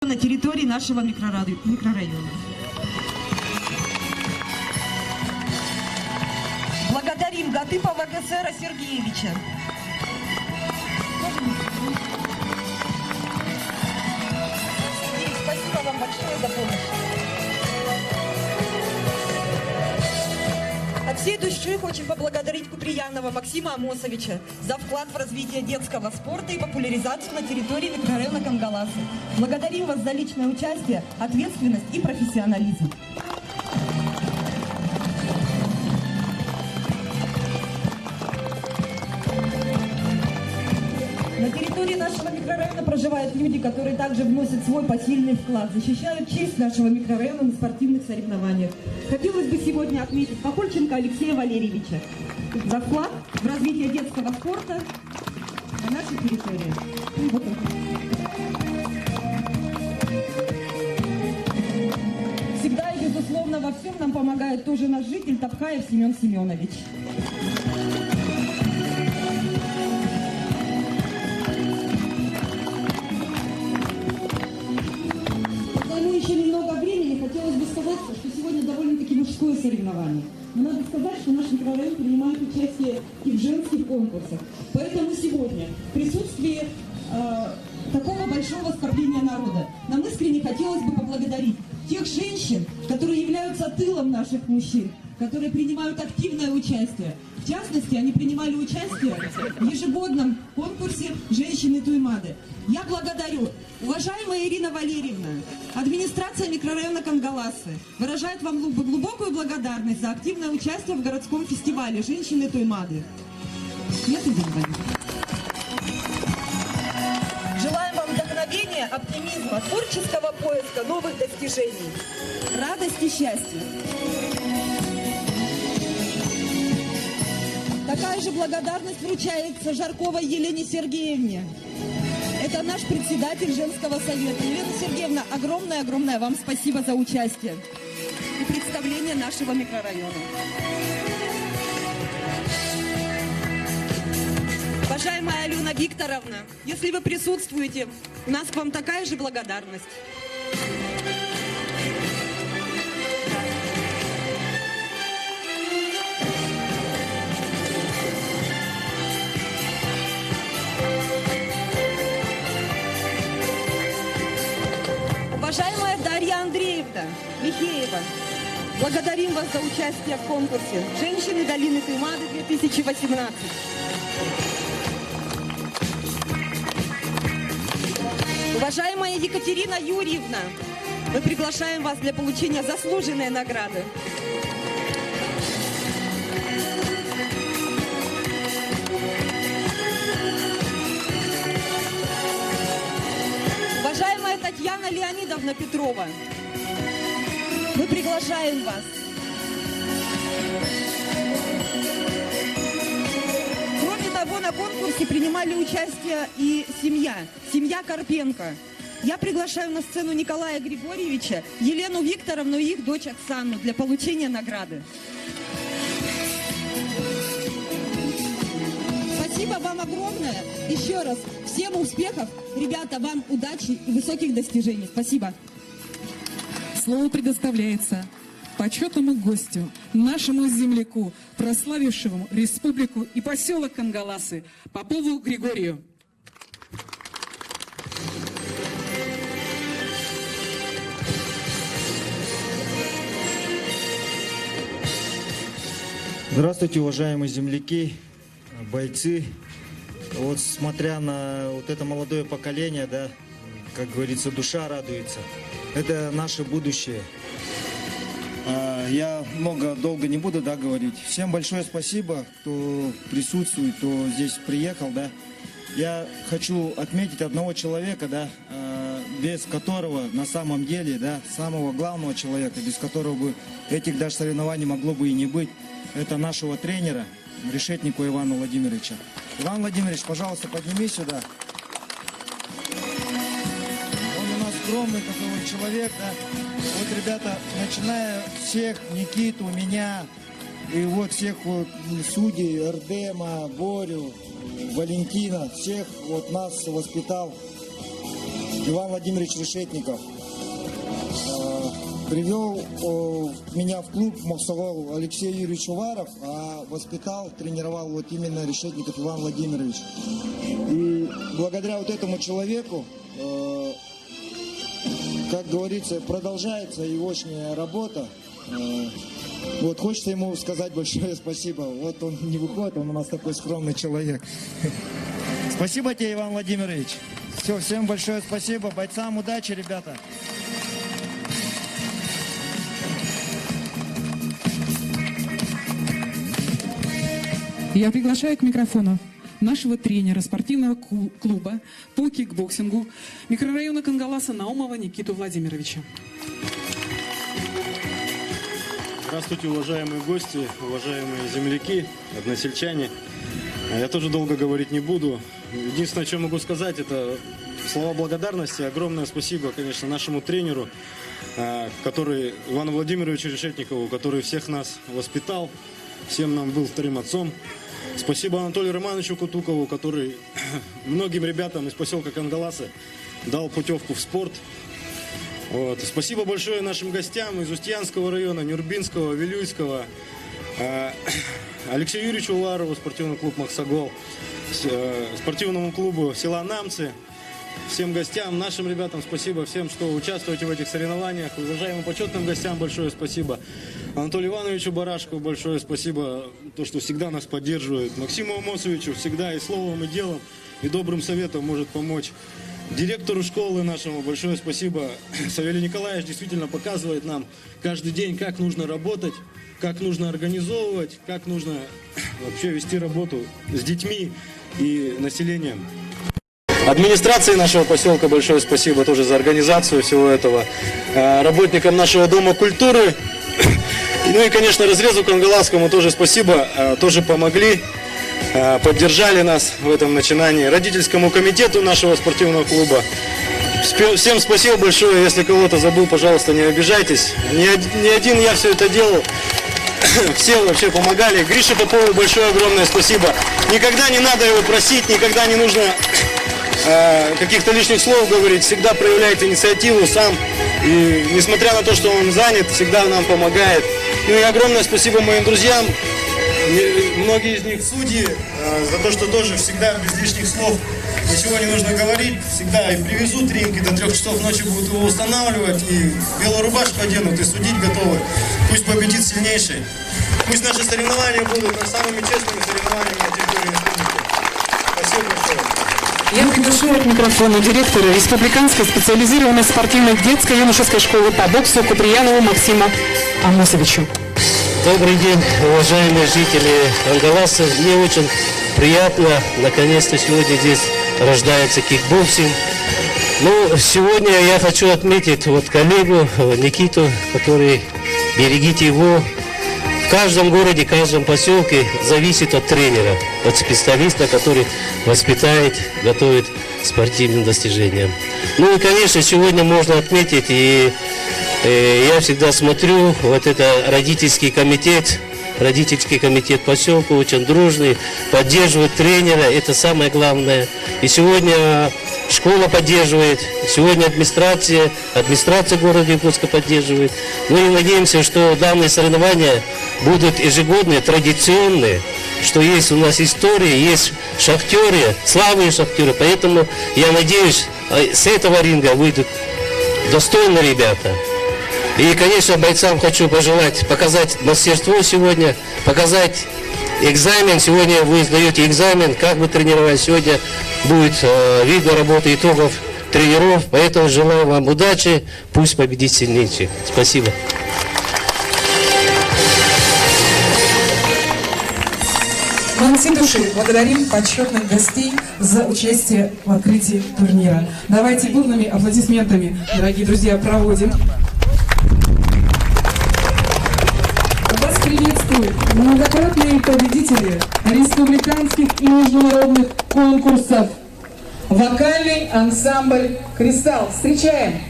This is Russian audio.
на территории нашего микрорайона. Благодарим Гатыпова Гесера Сергеевича. Спасибо вам большое за помощь. От всей души хочу поблагодарить Куприянова Максима Амосовича за вклад в развитие детского спорта и популяризацию на территории микрорайона Кангаласы. Благодарим вас за личное участие, ответственность и профессионализм. На территории нашего микрорайона проживают люди, которые также вносят свой посильный вклад, защищают честь нашего микрорайона на спортивных соревнованиях. Хотелось бы сегодня отметить Пахольченко Алексея Валерьевича за вклад в развитие детского спорта на нашей территории. Вот он. Всегда и безусловно во всем нам помогает тоже наш житель Топхаев Семен Семенович. Еще немного времени, хотелось бы сказать, что сегодня довольно-таки мужское соревнование. Но надо сказать, что наш микрорайон принимает участие и в женских конкурсах. Поэтому сегодня в присутствии такого большого скорбления народа нам искренне хотелось бы поблагодарить тех женщин, которые являются тылом наших мужчин, которые принимают активное участие. В частности, они принимали участие в ежегодном конкурсе «Женщины Туймады». Я благодарю. Уважаемая Ирина Валерьевна, администрация микрорайона Кангаласы выражает вам глубокую благодарность за активное участие в городском фестивале «Женщины Туймады». Нет, Ирина Валерьевна? Желаем вам вдохновения, оптимизма, творческого поиска, новых достижений, радости, счастья. Такая же благодарность вручается Жарковой Елене Сергеевне. Это наш председатель женского совета. Елена Сергеевна, огромное вам спасибо за участие и представление нашего микрорайона. Уважаемая Алена Викторовна, если вы присутствуете, у нас к вам такая же благодарность. Уважаемая Дарья Андреевна Михеева, благодарим вас за участие в конкурсе «Женщины долины Туймады-2018». Уважаемая Екатерина Юрьевна, мы приглашаем вас для получения заслуженной награды. Уважаемая Татьяна Леонидовна Петрова, мы приглашаем вас. Кроме того, на конкурсе принимали участие и семья Карпенко. Я приглашаю на сцену Николая Григорьевича, Елену Викторовну и их дочь Оксану для получения награды. Спасибо вам огромное. Еще раз, всем успехов. Ребята, вам удачи и высоких достижений. Спасибо. Слово предоставляется почетному гостю, нашему земляку, прославившему республику и поселок Кангаласы, Попову Григорию. Здравствуйте, уважаемые земляки, бойцы. Вот смотря на вот это молодое поколение, да, как говорится, душа радуется. Это наше будущее. Я долго не буду, да, говорить. Всем большое спасибо, кто присутствует, кто здесь приехал, да. Я хочу отметить одного человека, да, без которого на самом деле, да, самого главного человека, без которого бы этих даже соревнований могло бы и не быть. Это нашего тренера, Решетникова Ивана Владимировича. Иван Владимирович, пожалуйста, поднимись сюда. Он у нас скромный такой вот человек, да. Вот, ребята, начиная всех, Никиту, меня, и вот всех вот судей, Ардема, Борю, Валентина, всех вот нас воспитал Иван Владимирович Решетников. Привел меня в клуб Махсагол Алексей Юрьевич Уваров, а воспитал, тренировал вот именно Решетников Иван Владимирович. И благодаря вот этому человеку, как говорится, продолжается егошняя работа. Вот хочется ему сказать большое спасибо. Вот он не выходит, он у нас такой скромный человек. Спасибо тебе, Иван Владимирович. Все, всем большое спасибо. Бойцам удачи, ребята. Я приглашаю к микрофону нашего тренера спортивного клуба по кикбоксингу микрорайона Кангаласа Наумова Никиту Владимировича. Здравствуйте, уважаемые гости, уважаемые земляки, односельчане. Я тоже долго говорить не буду. Единственное, что могу сказать, это слова благодарности. Огромное спасибо, конечно, нашему тренеру, который, Ивану Владимировичу Решетникову, который всех нас воспитал, всем нам был вторым отцом. Спасибо Анатолию Романовичу Кутукову, который многим ребятам из поселка Кангаласы дал путевку в спорт. Вот. Спасибо большое нашим гостям из Устьянского района, Нюрбинского, Вилюйского, Алексею Юрьевичу Уварову, спортивный клуб «Махсагол», спортивному клубу села Намцы, всем гостям, нашим ребятам спасибо, всем, что участвуете в этих соревнованиях, уважаемым почетным гостям большое спасибо, Анатолию Ивановичу Барашкову большое спасибо, то, что всегда нас поддерживает, Максиму Амосовичу всегда и словом, и делом, и добрым советом может помочь. Директору школы нашему большое спасибо. Савелий Николаевич действительно показывает нам каждый день, как нужно работать, как нужно организовывать, как нужно вообще вести работу с детьми и населением. Администрации нашего поселка большое спасибо тоже за организацию всего этого. Работникам нашего дома культуры. Ну и, конечно, разрезу Кангаласскому тоже спасибо. Тоже помогли. Поддержали нас в этом начинании, родительскому комитету нашего спортивного клуба. Всем спасибо большое, если кого-то забыл, пожалуйста, не обижайтесь. Не один я все это делал, все вообще помогали. Грише Попову большое огромное спасибо. Никогда не надо его просить, никогда не нужно каких-то лишних слов говорить, всегда проявляет инициативу сам. И несмотря на то, что он занят, всегда нам помогает. Ну и огромное спасибо моим друзьям. Многие из них судьи, за то, что тоже всегда без лишних слов ничего не нужно говорить. Всегда и привезут ринг, и до 3 часов ночи будут его устанавливать, и белую рубашку оденут, и судить готовы. Пусть победит сильнейший. Пусть наши соревнования будут самыми честными соревнованиями на территории республики. Спасибо большое. Я приглашаю к микрофону директора Республиканской специализированной спортивной детско-юношеской школы по боксу Куприянову Максима Амосовичу. Добрый день, уважаемые жители Кангаласа. Мне очень приятно, наконец-то сегодня здесь рождается кикбоксинг. Ну, сегодня я хочу отметить вот коллегу Никиту, который, берегите его, в каждом городе, в каждом поселке зависит от тренера, от специалиста, который воспитает, готовит к спортивным достижениям. Ну и, конечно, сегодня можно отметить и я всегда смотрю, вот это родительский комитет поселка очень дружный, поддерживает тренера, это самое главное. И сегодня школа поддерживает, сегодня администрация города Якутска поддерживает. Мы надеемся, что данные соревнования будут ежегодные, традиционные, что есть у нас история, есть шахтеры, славные шахтеры, поэтому я надеюсь, с этого ринга выйдут достойные ребята. И, конечно, бойцам хочу пожелать показать мастерство сегодня, показать экзамен. Сегодня вы сдаете экзамен, как вы тренировать. Сегодня будет видно работа итогов тренеров. Поэтому желаю вам удачи. Пусть победит сильнейший. Спасибо. Мы от всей души благодарим почетных гостей за участие в открытии турнира. Давайте бурными аплодисментами, дорогие друзья, проводим. Вас приветствуют многократные победители республиканских и международных конкурсов. Вокальный ансамбль «Кристалл». Встречаем!